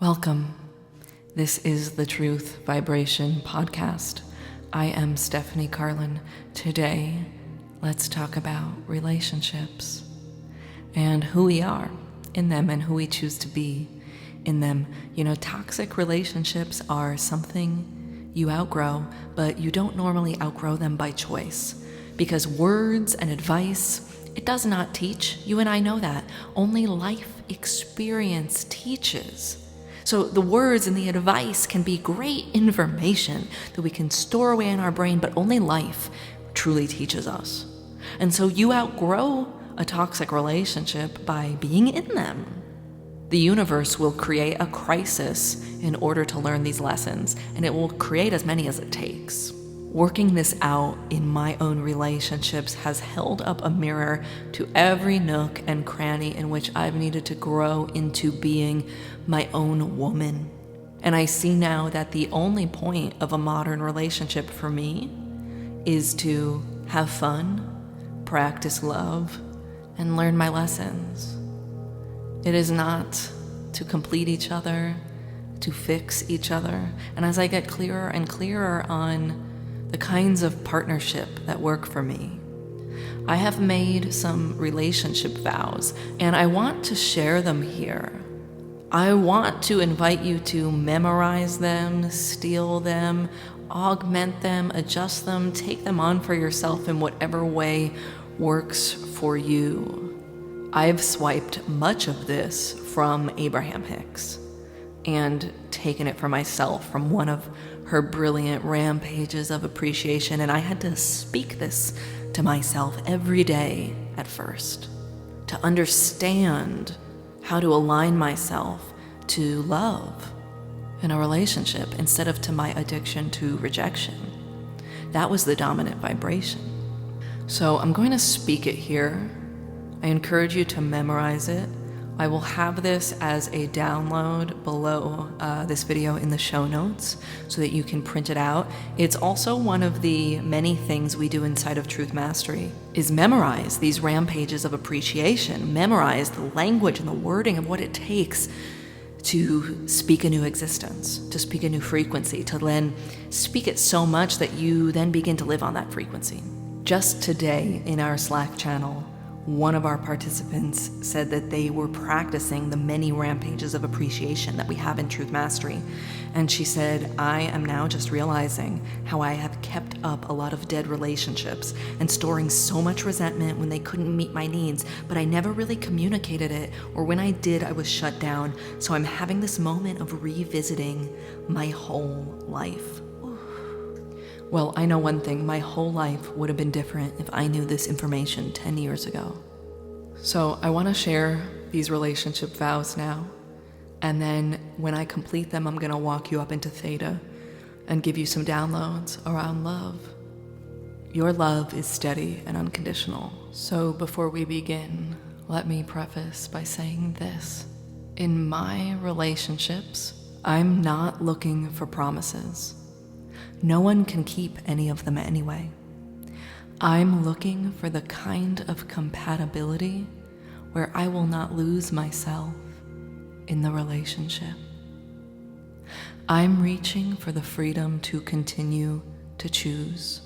Welcome. This is the Truth Vibration Podcast. I am Stephanie Carlin. Today, let's talk about relationships and who we are in them and who we choose to be in them. You know, toxic relationships are something you outgrow, but you don't normally outgrow them by choice because words and advice, it does not teach. You and I know that. Only life experience teaches. So the words and the advice can be great information that we can store away in our brain, but only life truly teaches us. And so you outgrow a toxic relationship by being in them. The universe will create a crisis in order to learn these lessons, and it will create as many as it takes. Working this out in my own relationships has held up a mirror to every nook and cranny in which I've needed to grow into being my own woman. And I see now that the only point of a modern relationship for me is to have fun, practice love, and learn my lessons. It is not to complete each other, to fix each other. And as I get clearer and clearer on the kinds of partnership that work for me, I have made some relationship vows, and I want to share them here. I want to invite you to memorize them, steal them, augment them, adjust them, take them on for yourself in whatever way works for you. I've swiped much of this from Abraham Hicks and taken it for myself from one of her brilliant rampages of appreciation, and I had to speak this to myself every day at first to understand how to align myself to love in a relationship instead of to my addiction to rejection. That was the dominant vibration. So I'm going to speak it here. I encourage you to memorize it. I will have this as a download below this video in the show notes so that you can print it out. It's also one of the many things we do inside of Truth Mastery is memorize these rampages of appreciation, memorize the language and the wording of what it takes to speak a new existence, to speak a new frequency, to then speak it so much that you then begin to live on that frequency. Just today in our Slack channel, one of our participants said that they were practicing the many rampages of appreciation that we have in Truth Mastery. And she said, I am now just realizing how I have kept up a lot of dead relationships and storing so much resentment when they couldn't meet my needs, but I never really communicated it, or when I did, I was shut down. So I'm having this moment of revisiting my whole life. Well, I know one thing, my whole life would have been different if I knew this information 10 years ago. So I want to share these relationship vows now, and then when I complete them, I'm going to walk you up into Theta and give you some downloads around love. Your love is steady and unconditional. So before we begin, let me preface by saying this. In my relationships, I'm not looking for promises. No one can keep any of them anyway. I'm looking for the kind of compatibility where I will not lose myself in the relationship. I'm reaching for the freedom to continue to choose.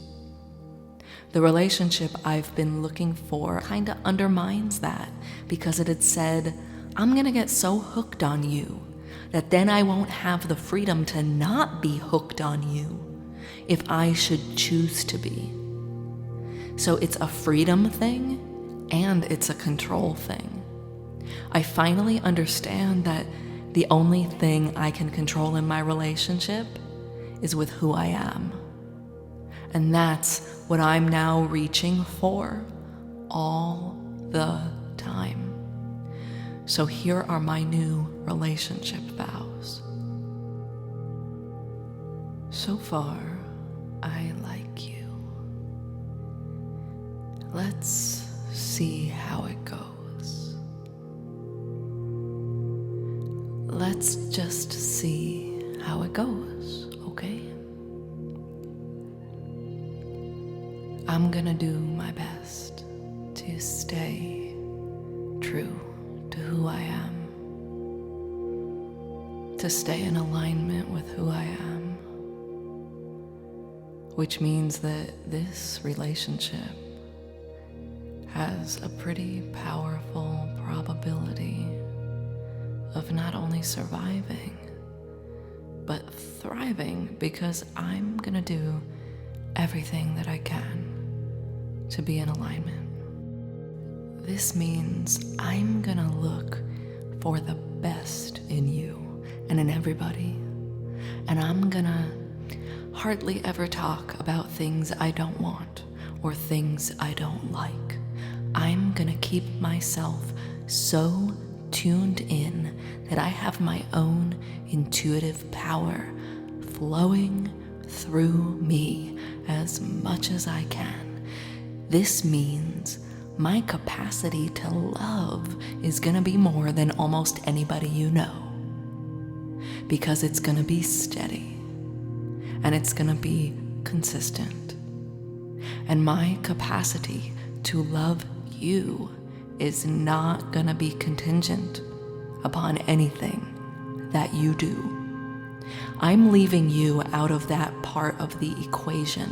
The relationship I've been looking for kind of undermines that because it had said, I'm gonna get so hooked on you that then I won't have the freedom to not be hooked on you if I should choose to be. So it's a freedom thing and it's a control thing. I finally understand that the only thing I can control in my relationship is with who I am. And that's what I'm now reaching for all the time. So here are my new relationship vows. So far, I like you. Let's see how it goes. Let's just see how it goes, okay? I'm gonna do my best to stay true to who I am. to stay in alignment with who I am, which means that this relationship has a pretty powerful probability of not only surviving, but thriving, because I'm gonna do everything that I can to be in alignment. This means I'm gonna look for the best in you and in everybody, and I'm gonna hardly ever talk about things I don't want or things I don't like. I'm gonna keep myself so tuned in that I have my own intuitive power flowing through me as much as I can. This means my capacity to love is gonna be more than almost anybody you know, because it's gonna be steady and it's gonna be consistent. And my capacity to love you is not gonna be contingent upon anything that you do. I'm leaving you out of that part of the equation.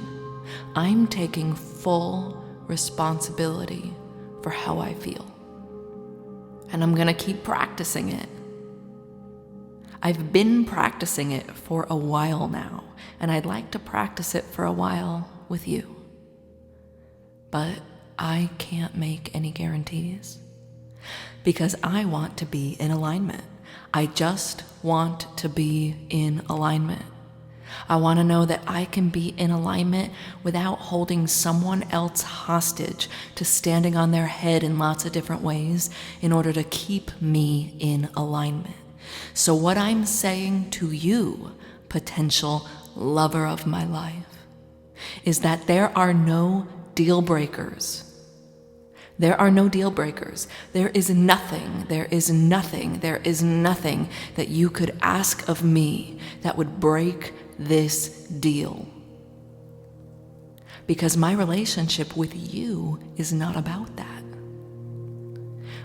I'm taking full responsibility for how I feel. And I'm gonna keep practicing it. I've been practicing it for a while now, and I'd like to practice it for a while with you. But I can't make any guarantees, because I want to be in alignment. I just want to be in alignment. I want to know that I can be in alignment without holding someone else hostage to standing on their head in lots of different ways in order to keep me in alignment. So what I'm saying to you, potential lover of my life, is that there are no deal breakers. There are no deal breakers. There is nothing that you could ask of me that would break this deal. Because my relationship with you is not about that.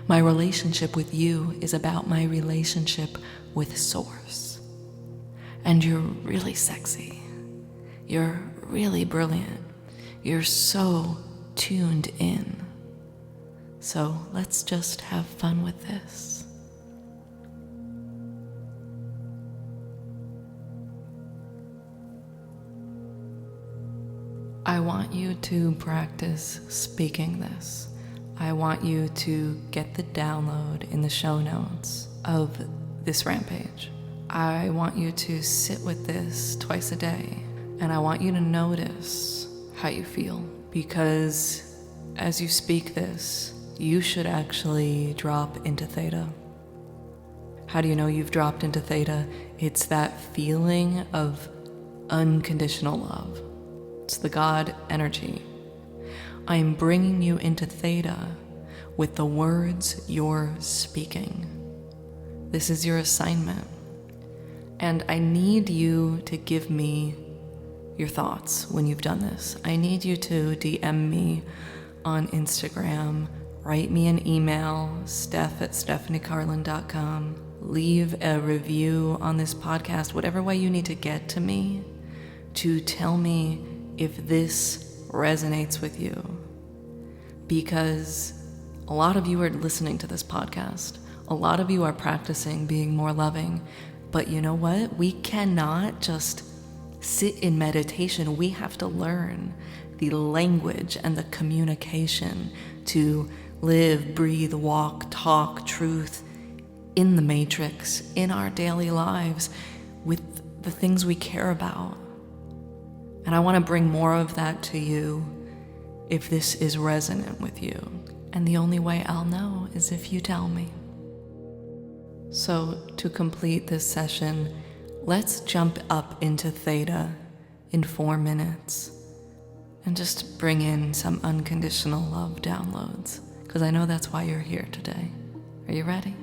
My relationship with you is about my relationship with Source. And you're really sexy. You're really brilliant. You're so tuned in. So let's just have fun with this. I want you to practice speaking this. I want you to get the download in the show notes of this rampage. I want you to sit with this twice a day, and I want you to notice how you feel, because as you speak this, you should actually drop into Theta. How do you know you've dropped into Theta? It's that feeling of unconditional love. It's the God energy. I'm bringing you into Theta with the words you're speaking. This is your assignment. And I need you to give me your thoughts when you've done this. I need you to DM me on Instagram, write me an email, steph@stephaniecarlin.com, leave a review on this podcast, whatever way you need to get to me, to tell me if this resonates with you. Because a lot of you are listening to this podcast. A lot of you are practicing being more loving. But you know what? We cannot just sit in meditation. We have to learn the language and the communication to live, breathe, walk, talk truth in the matrix, in our daily lives, with the things we care about. And I want to bring more of that to you if this is resonant with you. And the only way I'll know is if you tell me. So to complete this session, let's jump up into Theta in 4 minutes and just bring in some unconditional love downloads, because I know that's why you're here today. Are you ready?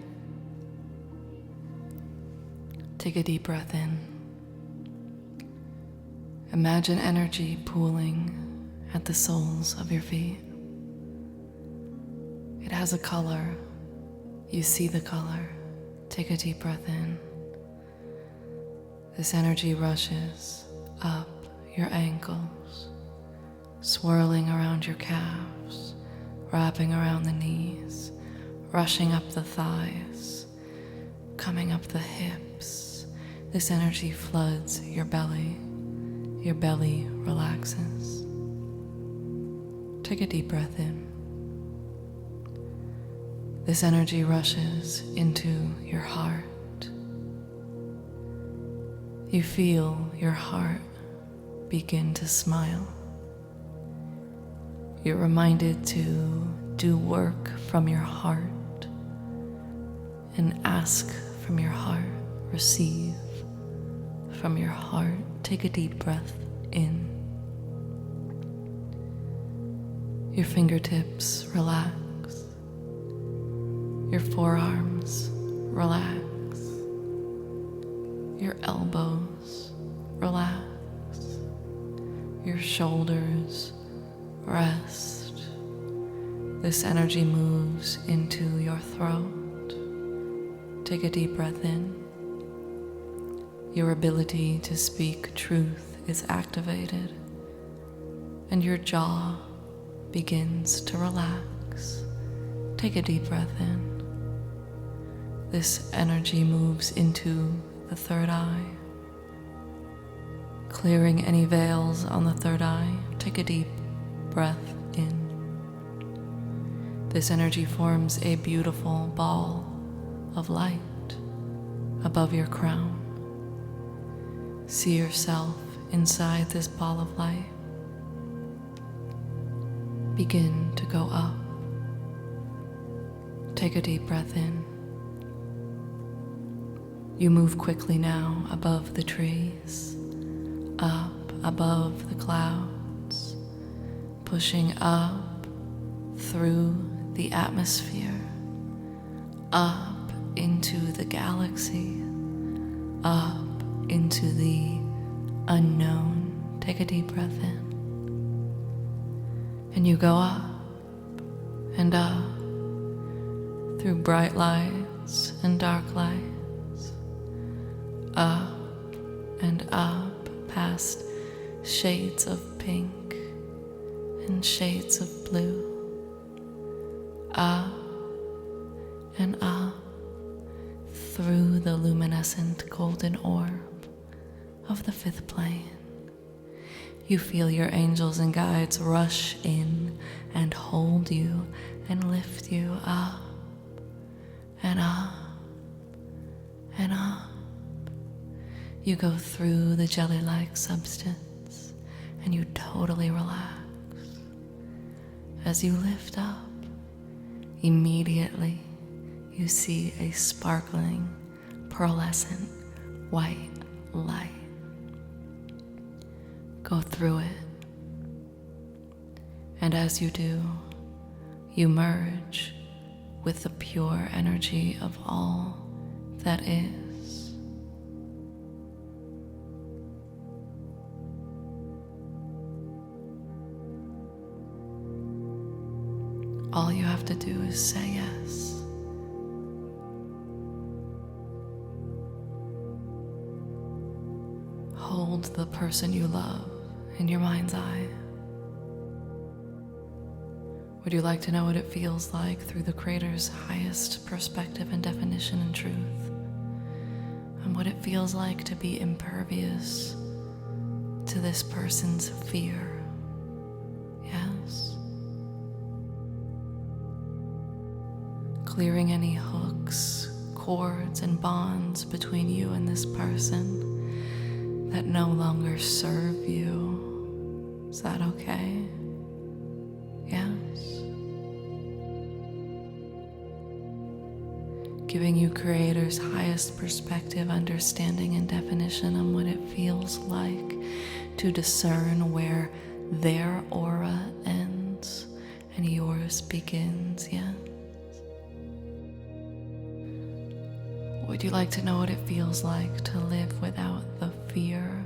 Take a deep breath in. Imagine energy pooling at the soles of your feet. It has a color. You see the color. Take a deep breath in. This energy rushes up your ankles, swirling around your calves, wrapping around the knees, rushing up the thighs, coming up the hips. This energy floods your belly. Your belly relaxes. Take a deep breath in. This energy rushes into your heart. You feel your heart begin to smile. You're reminded to do work from your heart and ask from your heart, receive from your heart. Take a deep breath in. Your fingertips relax. Your forearms relax. Your elbows relax. Your shoulders rest. This energy moves into your throat. Take a deep breath in. Your ability to speak truth is activated, and your jaw begins to relax. Take a deep breath in. This energy moves into the third eye, clearing any veils on the third eye. Take a deep breath in. This energy forms a beautiful ball of light above your crown. See yourself inside this ball of light. Begin to go up. Take a deep breath in. You move quickly now above the trees, up above the clouds, pushing up through the atmosphere, up into the galaxy, up into the unknown. Take a deep breath in. And you go up and up through bright lights and dark lights, up and up past shades of pink and shades of blue, up and up through the luminescent golden orb of the fifth plane. You feel your angels and guides rush in and hold you and lift you up and up and up. You go through the jelly-like substance and you totally relax. As you lift up, immediately you see a sparkling, pearlescent white light. Go through it. And as you do, you merge with the pure energy of all that is. All you have to do is say yes. Hold the person you love in your mind's eye. Would you like to know what it feels like through the Creator's highest perspective and definition and truth? And what it feels like to be impervious to this person's fear? Yes. Clearing any hooks, cords, and bonds between you and this person that no longer serve you. Is that okay? Yes. Giving you Creator's highest perspective, understanding, and definition on what it feels like to discern where their aura ends and yours begins. Yes. Would you like to know what it feels like to live without the fear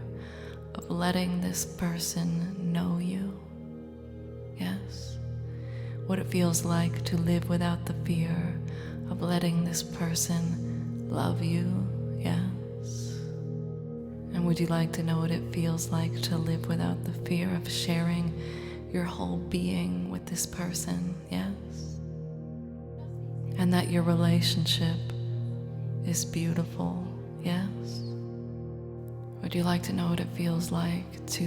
of letting this person know you? Yes. What it feels like to live without the fear of letting this person love you? Yes. Would you like to know what it feels like to live without the fear of sharing your whole being with this person? Yes. And that your relationship is beautiful? Yes. Would you like to know what it feels like to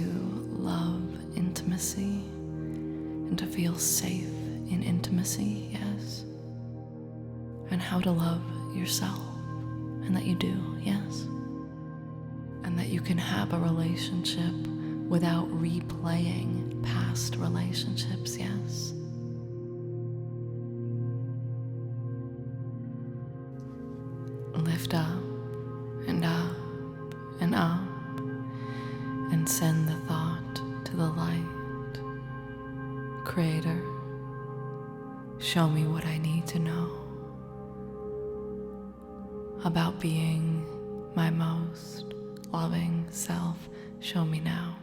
love intimacy and to feel safe in intimacy? Yes. And how to love yourself, and that you do? Yes. And that you can have a relationship without replaying past relationships? Yes. Lift up and up and up, and send the thought to the light. Creator, show me what I need to know about being my most loving self. Show me now.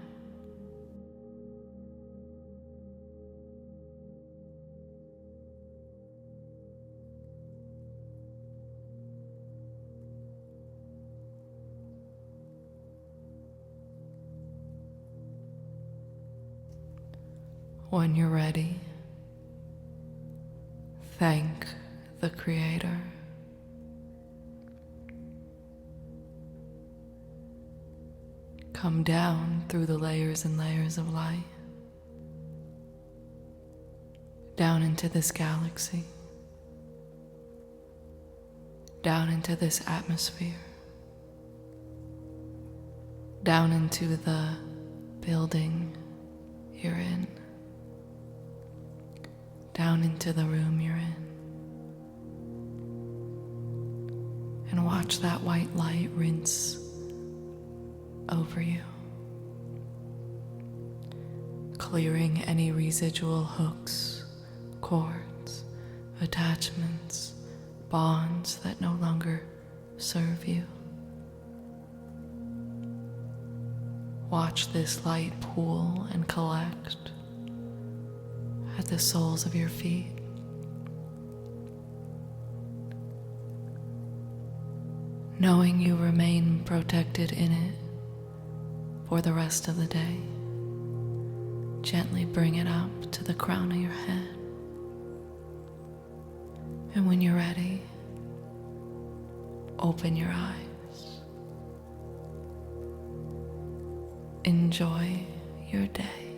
When you're ready, thank the Creator. Come down through the layers and layers of light, down into this galaxy, down into this atmosphere, down into the building you're in, down into the room you're in, and watch that white light rinse over you, clearing any residual hooks, cords, attachments, bonds that no longer serve you. Watch this light pool and collect at the soles of your feet. Knowing you remain protected in it for the rest of the day, gently bring it up to the crown of your head. And when you're ready, open your eyes. Enjoy your day.